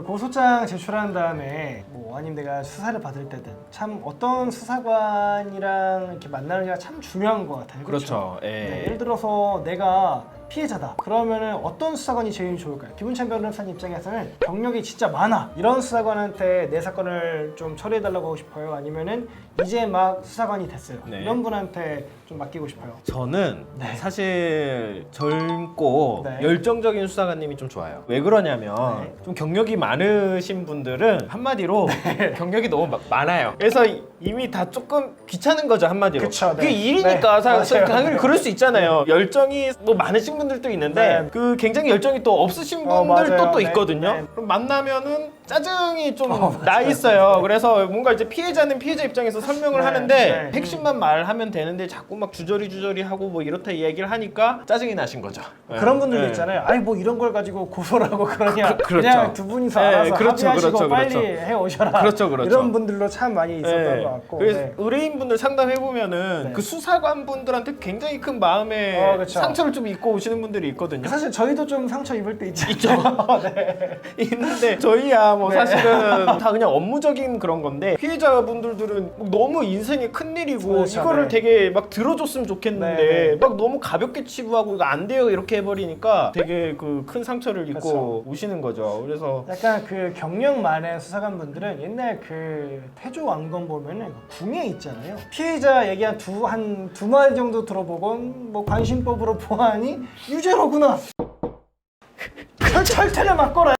고소장 제출한 다음에 뭐 아니면 내가 수사를 받을 때든 참 어떤 수사관이랑 이렇게 만나느냐가 참 중요한 것 같아요. 그렇죠. 예. 네, 예를 들어서 내가 피해자다. 그러면은 어떤 수사관이 제일 좋을까요? 김은찬 변호사님 입장에서는 경력이 진짜 많아. 이런 수사관한테 내 사건을 좀 처리해달라고 하고 싶어요? 아니면은 이제 막 수사관이 됐어요. 네. 이런 분한테 좀 맡기고 싶어요. 저는 네. 사실 젊고 네. 열정적인 수사관님이 좀 좋아요. 왜 그러냐면 네. 좀 경력이 많으신 분들은 한마디로 경력이 너무 많아요. 그래서 이미 다 조금 귀찮은 거죠, 한마디로. 그쵸, 네. 그게 일이니까 네, 맞아요. 당연히 그럴 수 있잖아요. 열정이 뭐 많으신 분들도 있는데 네. 그 굉장히 열정이 또 없으신 분들도 맞아요. 또 네. 있거든요. 네. 그럼 만나면은 짜증이 좀 맞아요. 나 있어요. 그래서 뭔가 이제 피해자는 피해자 입장에서 설명을 네, 하는데 네. 핵심만 말하면 되는데 자꾸 막 주저리 하고 뭐 이렇다 얘기를 하니까 짜증이 나신 거죠. 그런 분들도 네. 있잖아요. 아니 뭐 이런 걸 가지고 고소를 하고 그러냐. 그렇죠. 그냥 두 분이서 네, 알아서 그렇죠, 합의하시고 그렇죠, 빨리 그렇죠. 해오셔라. 그렇죠, 그렇죠. 이런 분들도 참 많이 있었던 네. 것 같고. 그래서 네. 의뢰인분들 상담해 보면은 네. 그 수사관 분들한테 굉장히 큰 마음에 그렇죠. 상처를 좀 입고 오시는 분들이 있거든요. 사실 저희도 좀 상처 입을 때 있죠. 네. 있는데 저희야 뭐 네. 사실은 다 그냥 업무적인 그런 건데 피해자분들은 너무 인생의 큰일이고 그렇죠, 이거를 네. 되게 막 들어줬으면 좋겠는데 네. 막 너무 가볍게 치부하고 이거 안 돼요 이렇게 해버리니까 되게 그 큰 상처를 입고 그렇죠. 오시는 거죠. 그래서 약간 그 경력 많은 수사관 분들은 옛날 그 태조 왕건 보면은 그 궁예 있잖아요. 피해자 얘기 한 두 마디 정도 들어보곤 뭐 관심법으로 보아하니 유죄로구나. 철퇴를 맞거라.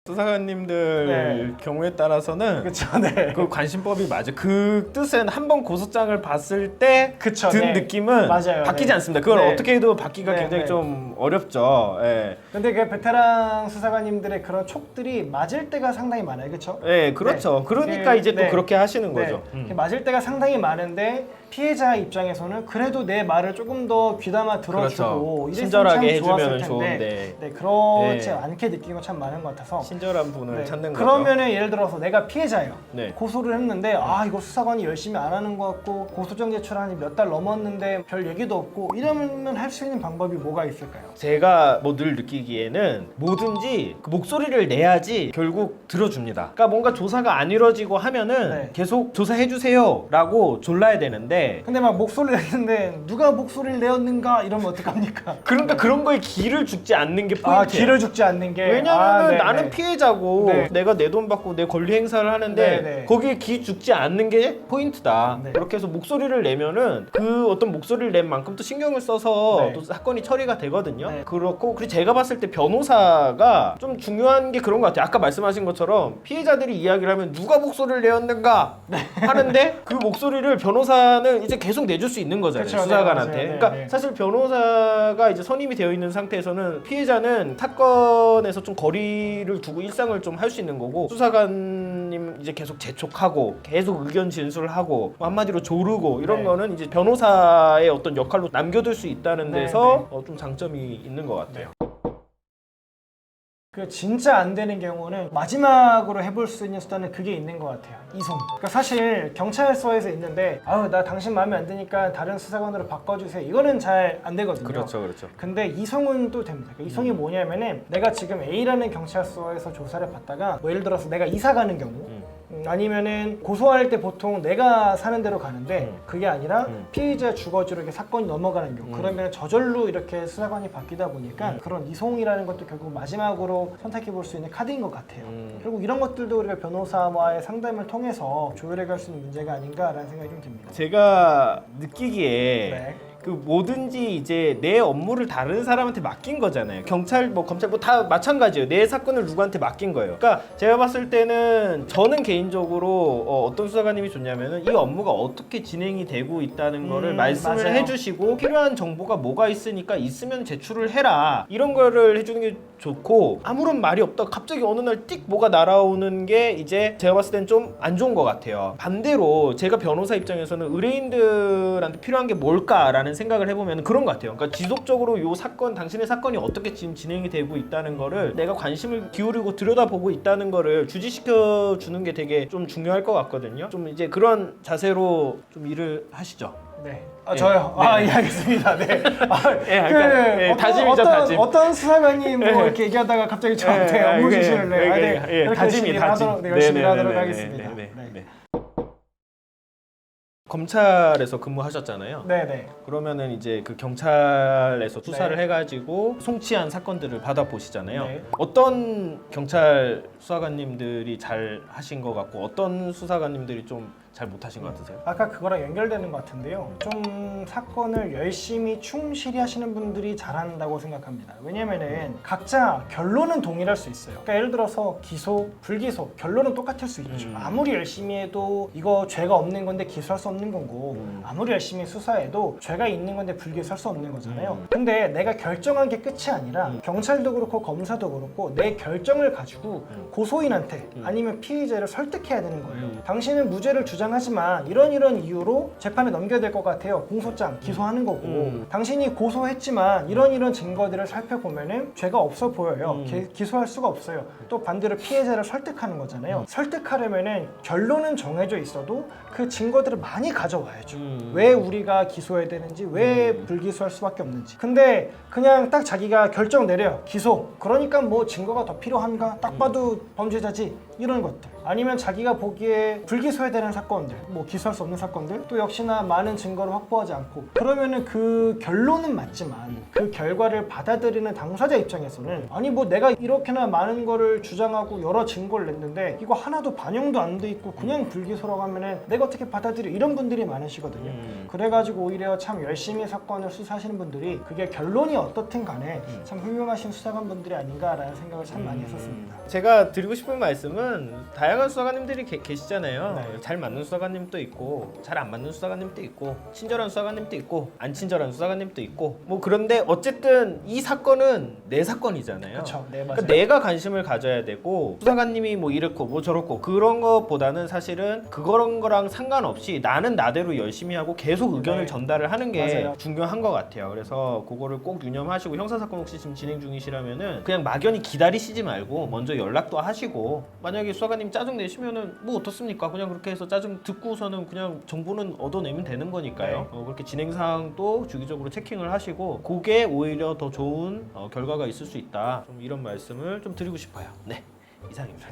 수사관님들 네. 경우에 따라서는 그렇죠, 네. 그 관심법이 맞아. 그 뜻은 한번 고소장을 봤을 때 그쵸, 든 네. 느낌은 맞아요, 바뀌지 네. 않습니다. 그걸 네. 어떻게 해도 바뀌기가 네, 굉장히 네. 좀 어렵죠. 예. 근데 그 베테랑 수사관님들의 그런 촉들이 맞을 때가 상당히 많아요, 그렇죠? 네, 그렇죠. 네. 그러니까 이제 또 네. 그렇게 하시는 네. 거죠. 이렇게 맞을 때가 상당히 많은데 피해자 입장에서는 그래도 내 말을 조금 더 귀담아 들어주고 그렇죠. 이랬으면 친절하게 참 좋았을 해주면 텐데 좋은데. 네, 그렇지 네. 않게 느끼는 거 참 많은 것 같아서 친절한 분을 네. 찾는 거죠. 그러면은 예를 들어서 내가 피해자예요. 네. 고소를 했는데 아 이거 수사관이 열심히 안 하는 것 같고 고소장 제출하니 몇 달 넘었는데 별 얘기도 없고 이러면 할 수 있는 방법이 뭐가 있을까요? 제가 뭐 늘 느끼기에는 뭐든지 그 목소리를 내야지 결국 들어줍니다. 그러니까 뭔가 조사가 안 이루어지고 하면은 네. 계속 조사해 주세요라고 졸라야 되는데 근데 막 목소리를 냈는데 누가 목소리를 내었는가 이러면 어떡합니까? 그러니까 그런 거에 기를 죽지 않는 게 포인트예요. 아 기를 죽지 않는 게 왜냐면은 네, 나는 네. 피해자고 네. 내가 내 돈 받고 내 권리 행사를 하는데 네, 네. 거기에 기 죽지 않는 게 포인트다. 네. 그렇게 해서 목소리를 내면은 그 어떤 목소리를 낸 만큼 또 신경을 써서 네. 또 사건이 처리가 되거든요. 네. 그렇고 그리고 제가 봤을 때 변호사가 좀 중요한 게 그런 것 같아요. 아까 말씀하신 것처럼 피해자들이 이야기를 하면 누가 목소리를 내었는가 하는데 그 목소리를 변호사는 이제 계속 내줄 수 있는 거잖아요. 그쵸, 네, 수사관한테. 맞아요. 네, 그러니까 네. 사실 변호사가 이제 선임이 되어 있는 상태에서는 피해자는 사건에서 좀 거리를 두고 일상을 좀 할 수 있는 거고 수사관님 이제 계속 재촉하고 계속 의견 진술하고 뭐 한마디로 조르고 이런 네. 거는 이제 변호사의 어떤 역할로 남겨둘 수 있다는 네, 데서 좀 장점이 있는 것 같아요. 그 진짜 안 되는 경우는 마지막으로 해볼 수 있는 수단은 그게 있는 것 같아요. 이송. 그러니까 사실 경찰서에서 있는데 아우 나 당신 마음에 안 드니까 다른 수사관으로 바꿔주세요. 이거는 잘 안 되거든요. 그렇죠. 근데 이송은 또 됩니다. 그러니까 이송이 뭐냐면은 내가 지금 A라는 경찰서에서 조사를 받다가 뭐 예를 들어서 내가 이사 가는 경우 아니면은 고소할 때 보통 내가 사는 데로 가는데 그게 아니라 피해자 주거지로 이렇게 사건이 넘어가는 경우 그러면 저절로 이렇게 수사관이 바뀌다 보니까 그런 이송이라는 것도 결국 마지막으로 선택해 볼 수 있는 카드인 것 같아요. 결국 이런 것들도 우리가 변호사와의 상담을 통해서 조율해 갈 수 있는 문제가 아닌가라는 생각이 좀 듭니다. 제가 느끼기에 네. 그 뭐든지 이제 내 업무를 다른 사람한테 맡긴 거잖아요. 경찰 뭐 검찰 뭐 다 마찬가지예요. 내 사건을 누구한테 맡긴 거예요. 그러니까 제가 봤을 때는 저는 개인적으로 어떤 수사관님이 좋냐면은 이 업무가 어떻게 진행이 되고 있다는 거를 말씀을 맞아요. 해주시고 필요한 정보가 뭐가 있으니까 있으면 제출을 해라 이런 거를 해주는 게 좋고 아무런 말이 없다 갑자기 어느 날 띡 뭐가 날아오는 게 이제 제가 봤을 땐 좀 안 좋은 것 같아요. 반대로 제가 변호사 입장에서는 의뢰인들한테 필요한 게 뭘까라는 생각을 해보면 그런 것 같아요. 그러니까 지속적으로 요 사건, 당신의 사건이 어떻게 지금 진행이 되고 있다는 거를 내가 관심을 기울이고 들여다보고 있다는 거를 주지시켜 주는 게 되게 좀 중요할 것 같거든요. 좀 이제 그런 자세로 좀 일을 하시죠. 네. 저요. 예, 알겠습니다. 네. 예, 다짐이죠, 다짐. 어떤 수사관님 뭐 예. 이렇게 얘기하다가 갑자기 저한테 업무 지시를 네. 이렇게 다짐이 다짐. 열심히 하도록 네, 하겠습니다. 네, 네, 네. 네. 검찰에서 근무하셨잖아요. 네. 그러면은 이제 그 경찰에서 수사를 네. 해가지고 송치한 사건들을 받아보시잖아요. 네. 어떤 경찰 수사관님들이 잘 하신 것 같고 어떤 수사관님들이 좀 잘 못하신 것 같으세요? 아까 그거랑 연결되는 것 같은데요. 좀 사건을 열심히 충실히 하시는 분들이 잘한다고 생각합니다. 왜냐면은 각자 결론은 동일할 수 있어요. 그러니까 예를 들어서 기소, 불기소 결론은 똑같을 수 있죠. 아무리 열심히 해도 이거 죄가 없는 건데 기소할 수 없는 거고 아무리 열심히 수사해도 죄가 있는 건데 불기소할 수 없는 거잖아요. 근데 내가 결정한 게 끝이 아니라 경찰도 그렇고 검사도 그렇고 내 결정을 가지고 고소인한테 아니면 피의자를 설득해야 되는 거예요. 당신은 무죄를 주장하지만 이런 이유로 재판에 넘겨야 될 것 같아요. 공소장 기소하는 거고 당신이 고소했지만 이런 증거들을 살펴보면은 죄가 없어 보여요. 기소할 수가 없어요. 또 반대로 피해자를 설득하는 거잖아요. 설득하려면은 결론은 정해져 있어도 그 증거들을 많이 가져와야죠. 왜 우리가 기소해야 되는지, 왜 불기소할 수밖에 없는지. 근데 그냥 딱 자기가 결정 내려요. 기소. 그러니까 뭐 증거가 더 필요한가? 딱 봐도 범죄자지. 이런 것들. 아니면 자기가 보기에 불기소해야 되는 사건들, 뭐 기소할 수 없는 사건들, 또 역시나 많은 증거를 확보하지 않고 그러면은 그 결론은 맞지만 그 결과를 받아들이는 당사자 입장에서는 아니 뭐 내가 이렇게나 많은 거를 주장하고 여러 증거를 냈는데 이거 하나도 반영도 안 돼 있고 그냥 불기소라고 하면은 내가 어떻게 받아들여, 이런 분들이 많으시거든요. 그래가지고 오히려 참 열심히 사건을 수사하시는 분들이 그게 결론이 어떻든 간에 참 훌륭하신 수사관 분들이 아닌가라는 생각을 참 많이 했었습니다. 제가 드리고 싶은 말씀은 다양한 수사관님들이 계시잖아요. 네. 잘 맞는 수사관님도 있고 잘 안 맞는 수사관님도 있고 친절한 수사관님도 있고 안 친절한 수사관님도 있고 뭐 그런데 어쨌든 이 사건은 내 사건이잖아요. 그렇죠. 네, 맞아요. 그러니까 내가 관심을 가져야 되고 수사관님이 뭐 이렇고 뭐 저렇고 그런 것보다는 사실은 그런 거랑 상관없이 나는 나대로 열심히 하고 계속 의견을 네. 전달을 하는 게 맞아요. 중요한 것 같아요. 그래서 그거를 꼭 유념하시고 형사사건 혹시 지금 진행 중이시라면은 그냥 막연히 기다리시지 말고 먼저 연락도 하시고 만약에 수사관님 짜증 내시면은 뭐 어떻습니까? 그냥 그렇게 해서 짜증 듣고서는 그냥 정보는 얻어내면 되는 거니까요. 네. 그렇게 진행 사항도 주기적으로 체킹을 하시고 그게 오히려 더 좋은 결과가 있을 수 있다. 좀 이런 말씀을 좀 드리고 싶어요. 네, 이상입니다.